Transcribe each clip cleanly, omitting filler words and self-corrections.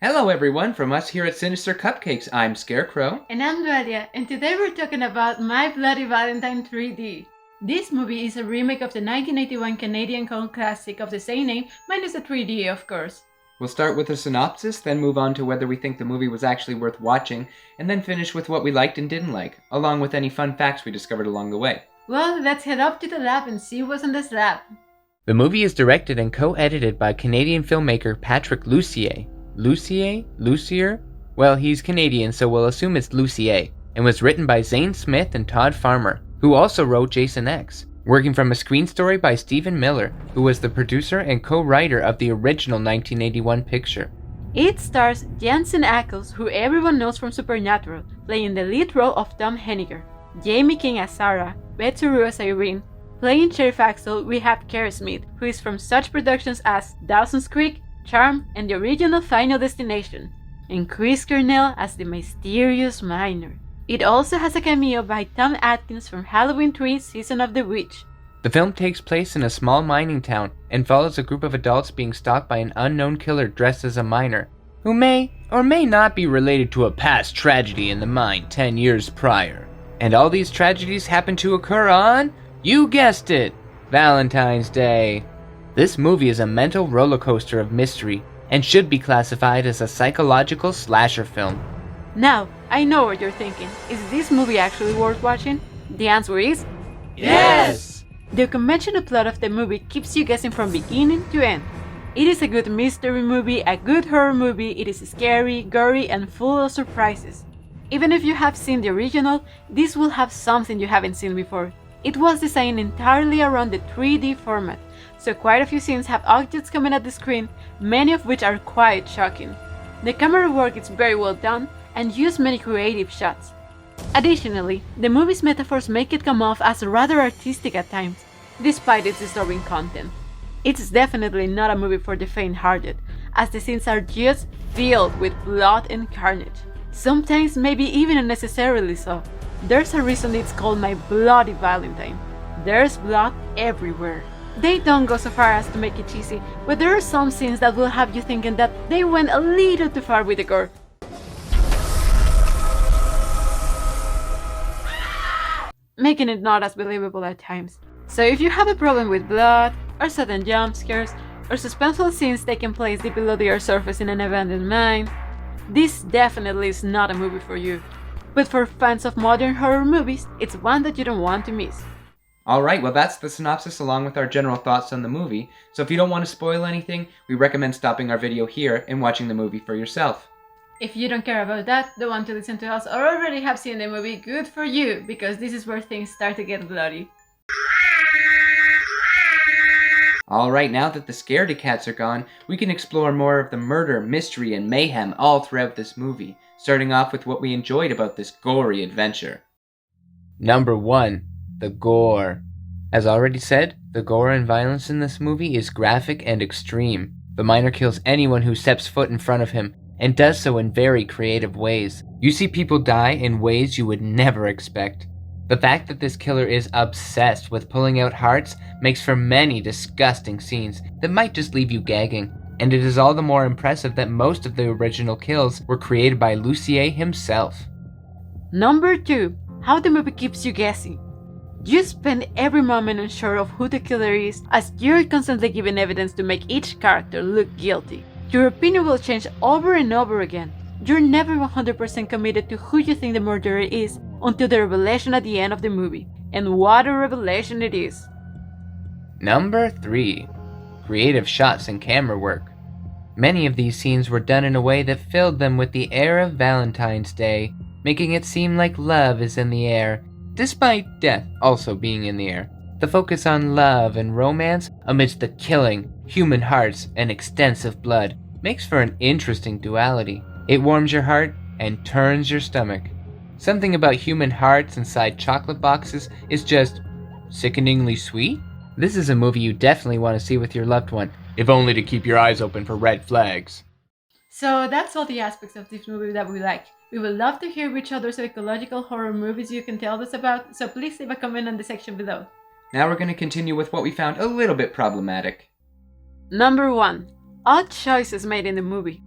Hello everyone, from us here at Sinister Cupcakes, I'm Scarecrow. And I'm Dualia, and today we're talking about My Bloody Valentine 3D. This movie is a remake of the 1981 Canadian cult classic of the same name, minus the 3D of course. We'll start with a synopsis, then move on to whether we think the movie was actually worth watching, and then finish with what we liked and didn't like, along with any fun facts we discovered along the way. Well, let's head up to the lab and see what's on the slab. The movie is directed and co-edited by Canadian filmmaker Patrick Lussier. Lussier? Well, he's Canadian, so we'll assume it's Lussier, and was written by Zane Smith and Todd Farmer, who also wrote Jason X, working from a screen story by Stephen Miller, who was the producer and co-writer of the original 1981 picture. It stars Jensen Ackles, who everyone knows from Supernatural, playing the lead role of Tom Henniger, Jaime King as Sarah, Betsy Rue as Irene. Playing Sheriff Ackles, we have Kerr, who is from such productions as Dawson's Creek, Charm, and the original Final Destination, and Chris Cornell as the mysterious miner. It also has a cameo by Tom Atkins from Halloween 3 Season of the Witch. The film takes place in a small mining town and follows a group of adults being stalked by an unknown killer dressed as a miner, who may or may not be related to a past tragedy in the mine 10 years prior. And all these tragedies happen to occur on, you guessed it, Valentine's Day. This movie is a mental roller coaster of mystery and should be classified as a psychological slasher film. Now, I know what you're thinking. Is this movie actually worth watching? The answer is Yes! The conventional plot of the movie keeps you guessing from beginning to end. It is a good mystery movie, a good horror movie. It is scary, gory, and full of surprises. Even if you have seen the original, this will have something you haven't seen before. It was designed entirely around the 3D format, so quite a few scenes have objects coming at the screen, many of which are quite shocking. The camera work is very well done and uses many creative shots. Additionally, the movie's metaphors make it come off as rather artistic at times, despite its disturbing content. It's definitely not a movie for the faint-hearted, as the scenes are just filled with blood and carnage. Sometimes maybe even unnecessarily so. There's a reason it's called My Bloody Valentine. There's blood everywhere. They don't go so far as to make it cheesy, but there are some scenes that will have you thinking that they went a little too far with the gore. Making it not as believable at times. So if you have a problem with blood, or sudden jump scares, or suspenseful scenes taking place deep below the earth's surface in an abandoned mine, this definitely is not a movie for you. But for fans of modern horror movies, it's one that you don't want to miss. Alright, well that's the synopsis along with our general thoughts on the movie, so if you don't want to spoil anything, we recommend stopping our video here and watching the movie for yourself. If you don't care about that, don't want to listen to us, or already have seen the movie, good for you, because this is where things start to get bloody. Alright, now that the scaredy cats are gone, we can explore more of the murder, mystery, and mayhem all throughout this movie, starting off with what we enjoyed about this gory adventure. Number 1. The gore. As already said, the gore and violence in this movie is graphic and extreme. The miner kills anyone who steps foot in front of him, and does so in very creative ways. You see people die in ways you would never expect. The fact that this killer is obsessed with pulling out hearts makes for many disgusting scenes that might just leave you gagging, and it is all the more impressive that most of the original kills were created by Lussier himself. Number 2. How the movie keeps you guessing. You spend every moment unsure of who the killer is, as you're constantly given evidence to make each character look guilty. Your opinion will change over and over again. You're never 100% committed to who you think the murderer is until the revelation at the end of the movie. And what a revelation it is! Number 3. Creative shots and camera work. Many of these scenes were done in a way that filled them with the air of Valentine's Day, making it seem like love is in the air, despite death also being in the air. The focus on love and romance amidst the killing, human hearts, and extensive blood makes for an interesting duality. It warms your heart and turns your stomach. Something about human hearts inside chocolate boxes is just sickeningly sweet. This is a movie you definitely want to see with your loved one, if only to keep your eyes open for red flags. So that's all the aspects of this movie that we like. We would love to hear which other psychological horror movies you can tell us about, so please leave a comment in the section below. Now we're going to continue with what we found a little bit problematic. Number 1. Odd choices made in the movie.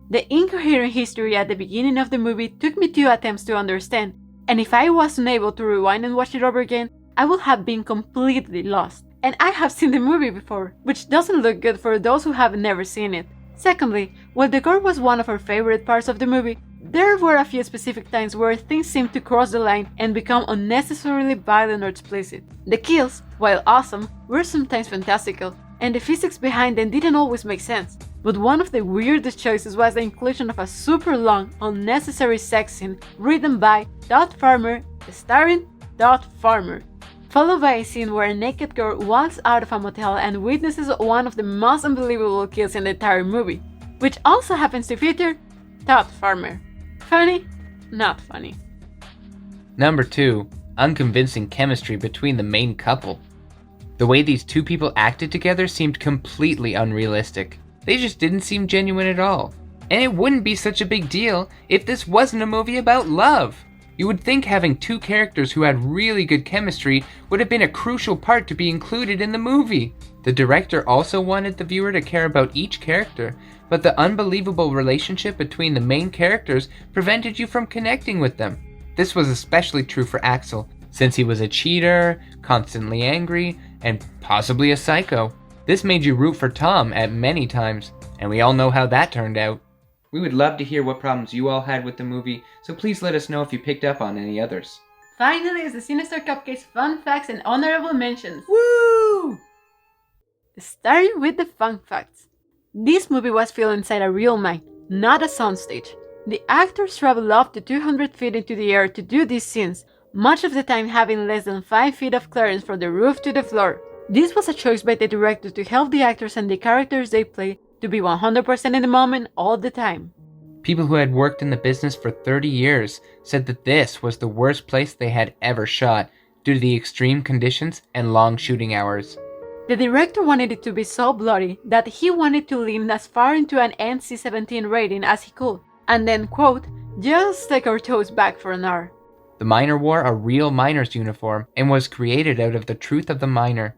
The incoherent history at the beginning of the movie took me 2 attempts to understand, and if I was unable to rewind and watch it over again, I would have been completely lost. And I have seen the movie before, which doesn't look good for those who have never seen it. Secondly, while the gore was one of our favorite parts of the movie, there were a few specific times where things seemed to cross the line and become unnecessarily violent or explicit. The kills, while awesome, were sometimes fantastical, and the physics behind them didn't always make sense. But one of the weirdest choices was the inclusion of a super long, unnecessary sex scene written by Dot Farmer, starring Dot Farmer, followed by a scene where a naked girl walks out of a motel and witnesses one of the most unbelievable kills in the entire movie, which also happens to feature Dot Farmer. Funny? Not funny. Number 2. Unconvincing chemistry between the main couple. The way these two people acted together seemed completely unrealistic. They just didn't seem genuine at all. And it wouldn't be such a big deal if this wasn't a movie about love. You would think having two characters who had really good chemistry would have been a crucial part to be included in the movie. The director also wanted the viewer to care about each character, but the unbelievable relationship between the main characters prevented you from connecting with them. This was especially true for Axel, since he was a cheater, constantly angry, and possibly a psycho. This made you root for Tom at many times, and we all know how that turned out. We would love to hear what problems you all had with the movie, so please let us know if you picked up on any others. Finally is the Sinister Cupcakes fun facts and honorable mentions. Woo! Starting with the fun facts. This movie was filmed inside a real mine, not a soundstage. The actors traveled up to 200 feet into the air to do these scenes, much of the time having less than 5 feet of clearance from the roof to the floor. This was a choice by the director to help the actors and the characters they play to be 100% in the moment all the time. People who had worked in the business for 30 years said that this was the worst place they had ever shot due to the extreme conditions and long shooting hours. The director wanted it to be so bloody that he wanted to lean as far into an NC-17 rating as he could, and then, quote, just take our toes back for an hour. The miner wore a real miner's uniform and was created out of the truth of the miner.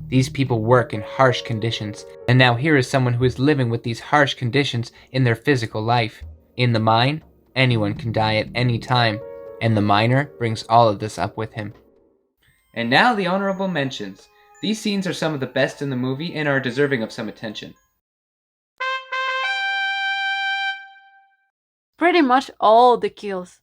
These people work in harsh conditions, and now here is someone who is living with these harsh conditions in their physical life. In the mine, anyone can die at any time, and the miner brings all of this up with him. And now the honorable mentions. These scenes are some of the best in the movie and are deserving of some attention. Pretty much all the kills.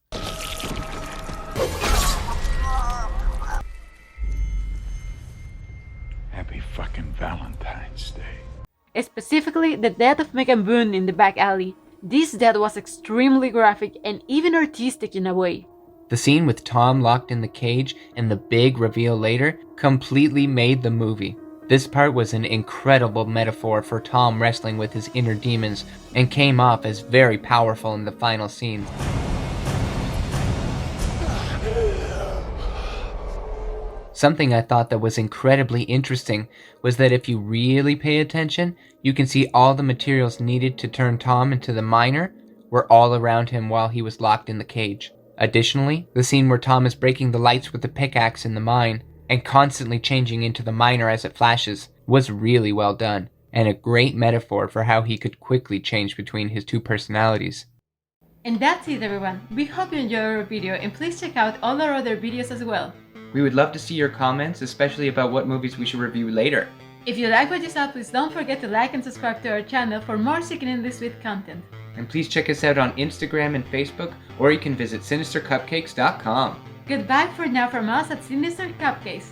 Happy fucking Valentine's Day. Specifically, the death of Megan Boone in the back alley. This death was extremely graphic and even artistic in a way. The scene with Tom locked in the cage and the big reveal later completely made the movie. This part was an incredible metaphor for Tom wrestling with his inner demons and came off as very powerful in the final scene. Something I thought that was incredibly interesting was that if you really pay attention, you can see all the materials needed to turn Tom into the miner were all around him while he was locked in the cage. Additionally, the scene where Tom is breaking the lights with the pickaxe in the mine and constantly changing into the miner as it flashes was really well done, and a great metaphor for how he could quickly change between his two personalities. And that's it, everyone. We hope you enjoyed our video, and please check out all our other videos as well. We would love to see your comments, especially about what movies we should review later. If you like what you saw, please don't forget to like and subscribe to our channel for more Secluded Sweet content. And please check us out on Instagram and Facebook, or you can visit sinistercupcakes.com. Goodbye for now from us at Sinister Cupcakes.